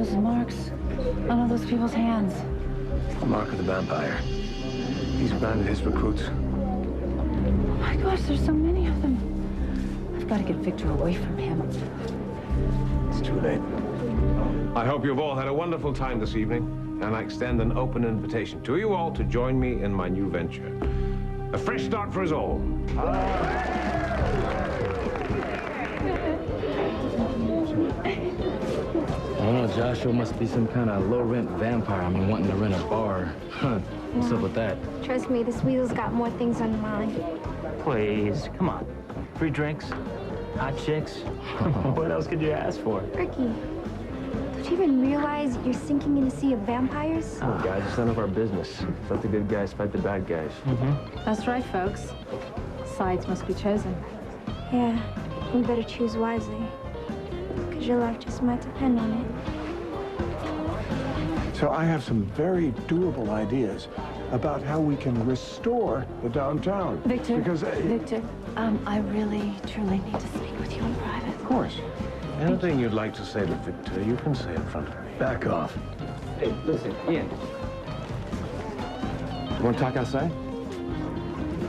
those marks on all those people's hands? The mark of the vampire. He's branded his recruits. Oh my gosh, there's so many of them. I've got to get Victor away from him. It's too late. I hope you've all had a wonderful time this evening, and I extend an open invitation to you all to join me in my new venture. A fresh start for us all. I don't know, Joshua must be some kind of low-rent vampire. I mean, wanting to rent a bar. What's up with that? Trust me, this weasel's got more things on mind. Please, come on. Free drinks, hot chicks. What else could you ask for? Ricky, don't you even realize you're sinking in a sea of vampires? Oh, guys, it's none of our business. Let the good guys fight the bad guys. That's right, folks. Sides must be chosen. Yeah, we better choose wisely. Because your life just might depend on it. So I have some very doable ideas about how we can restore the downtown. Victor, Because, Victor, I really, truly need to speak with you in private. Of course. Anything you'd like to say to Victor, you can say in front of me. Back off. Hey, listen, Ian. You want to talk outside?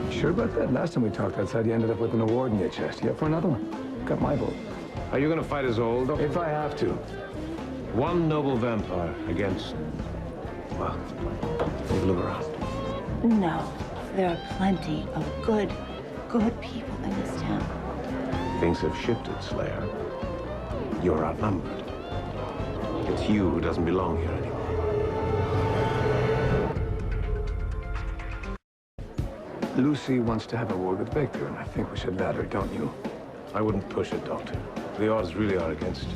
Sure about that? Last time we talked outside, you ended up with an award in your chest. You up for another one? Got my vote. Are you going to fight us all? If I have to. One noble vampire against, well, take a look around. No, there are plenty of good people in this town. Things have shifted, Slayer. You're outnumbered. It's you who doesn't belong here anymore. Lucy wants to have a word with Victor, and I think we should let her, don't you? I wouldn't push it, Doctor. The odds really are against you.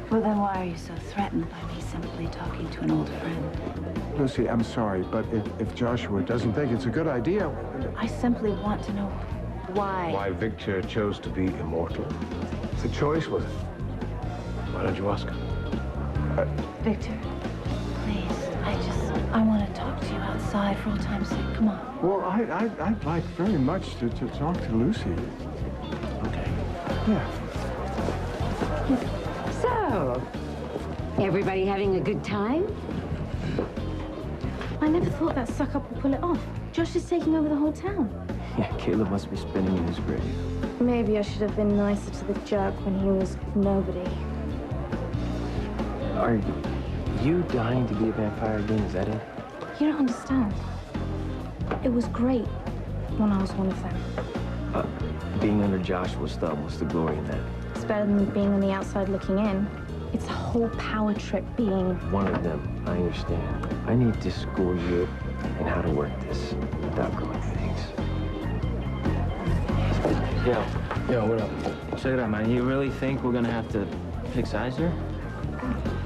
Well, then why are you so threatened by me simply talking to an old friend? Lucy, I'm sorry, but if Joshua doesn't think it's a good idea... I simply want to know why. Why Victor chose to be immortal? It's a choice, was it? Why don't you ask him? Victor, please, I want to talk to you outside for old time's sake. Come on. Well, I'd like very much to talk to Lucy. Okay. Yeah. So, everybody having a good time? I never thought that suck-up would pull it off. Josh is taking over the whole town. Yeah, Caleb must be spinning in his grave. Maybe I should have been nicer to the jerk when he was nobody. Are you dying to be a vampire again? Is that it? You don't understand. It was great when I was one of them. Being under Joshua's thumb, what's the glory in that? It's better than being on the outside looking in. It's a whole power trip being... One of them, I understand. I need to school you in how to work this without going things. Yo, Yo, what up? check it out, man. You really think we're gonna have to pick sides here?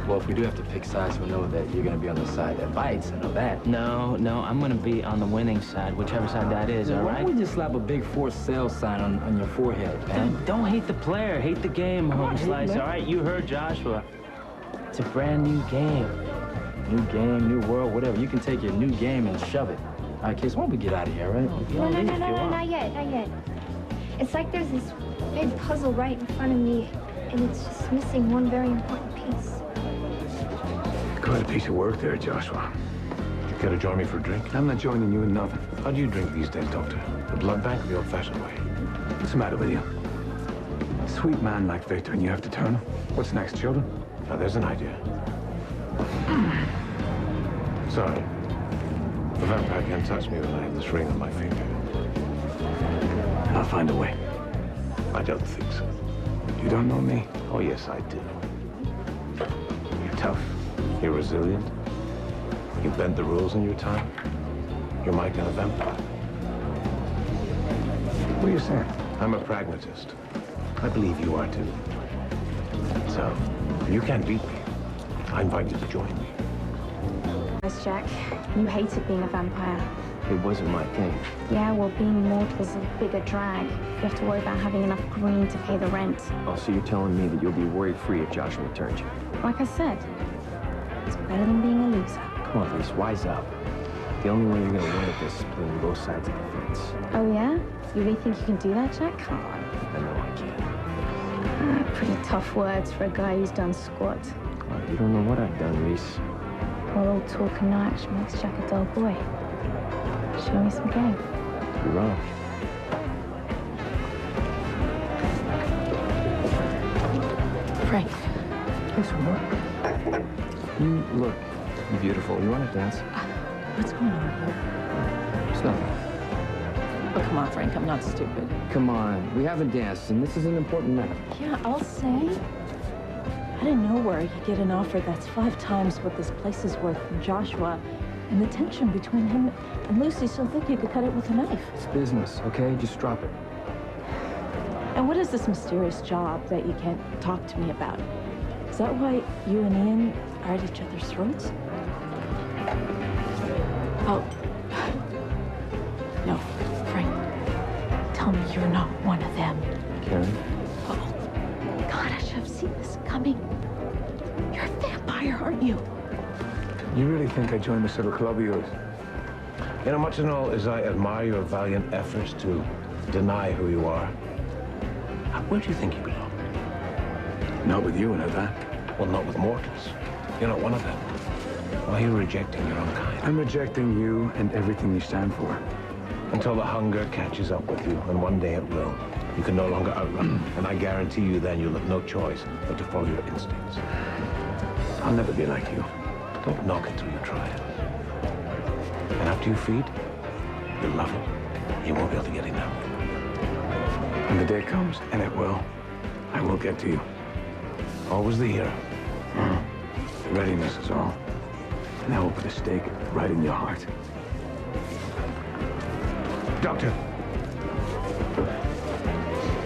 Well, if we do have to pick sides, we'll know that you're gonna be on the side that fights. I know that. No, I'm gonna be on the winning side, whichever side that is, all Why right? don't we just slap a big for sale sign on your forehead, man? Don't hate the player, hate the game, home slice, all right? You heard Joshua. It's a brand new game. New game, new world, whatever. You can take your new game and shove it. All right, kids, why don't we get out of here, right? No, not yet. It's like there's this big puzzle right in front of me, and it's just missing one very important piece. Quite a piece of work there, Joshua. You care to join me for a drink? I'm not joining you in nothing. How do you drink these days, Doctor? The blood bank or the old-fashioned way? What's the matter with you? A sweet man like Victor, and you have to turn him? What's next, children? Now, there's an idea. Sorry. The vampire can't touch me when I have this ring on my finger. I'll find a way. I don't think so. You don't know me? Oh, yes, I do. You're tough. You're resilient. You bent the rules in your time. You're my kind of vampire. What are you saying? I'm a pragmatist. I believe you are, too. So, if you can't beat me, I invite you to join me. Yes, Jack, you hated being a vampire. It wasn't my thing. Yeah, well, being mortal is a bigger drag. You have to worry about having enough green to pay the rent. Oh, so you're telling me that you'll be worry-free if Joshua turns you? Like I said, it's better than being a loser. Come on, Reese, wise up. The only way you're gonna win at this is playing both sides of the fence. Oh, yeah? You really think you can do that, Jack? Come on. I know I can. Pretty tough words for a guy who's done squat. You don't know what I've done, Reese. Well, old talk and no action makes Jack a dull boy. Show me some game. You're wrong. Frank. Yes, what? You look beautiful. You want to dance? What's going on here? It's nothing. Oh, come on, Frank. I'm not stupid. Come on. We haven't danced, and this is an important night. Yeah, I'll say. Out of nowhere, you get an offer that's 5 times what this place is worth from Joshua, and the tension between him and Lucy so thick you could cut it with a knife. It's business, okay? Just drop it. And what is this mysterious job that you can't talk to me about? Is that why you and Ian are at each other's throats? Oh. No, Frank. Tell me you're not one of them. Karen? Oh, God, I should have seen this coming. You're a vampire, aren't you? You really think I joined this little club of yours? You know, much and all as I admire your valiant efforts to deny who you are, where do you think you belong? Not with you and all that. Well, not with mortals. You're not one of them. Why are you rejecting your own kind? I'm rejecting you and everything you stand for. Until the hunger catches up with you, and one day it will. You can no longer outrun, and I guarantee you then you'll have no choice but to follow your instincts. I'll never be like you. Don't knock it till you try it. And after you feed, you'll love it. You won't be able to get enough. When the day comes, and it will, I will get to you. Always the hero. The readiness is all. And I will put a stake right in your heart. Doctor,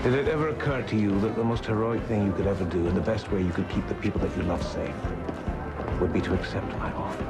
did it ever occur to you that the most heroic thing you could ever do and the best way you could keep the people that you love safe would be to accept my offer?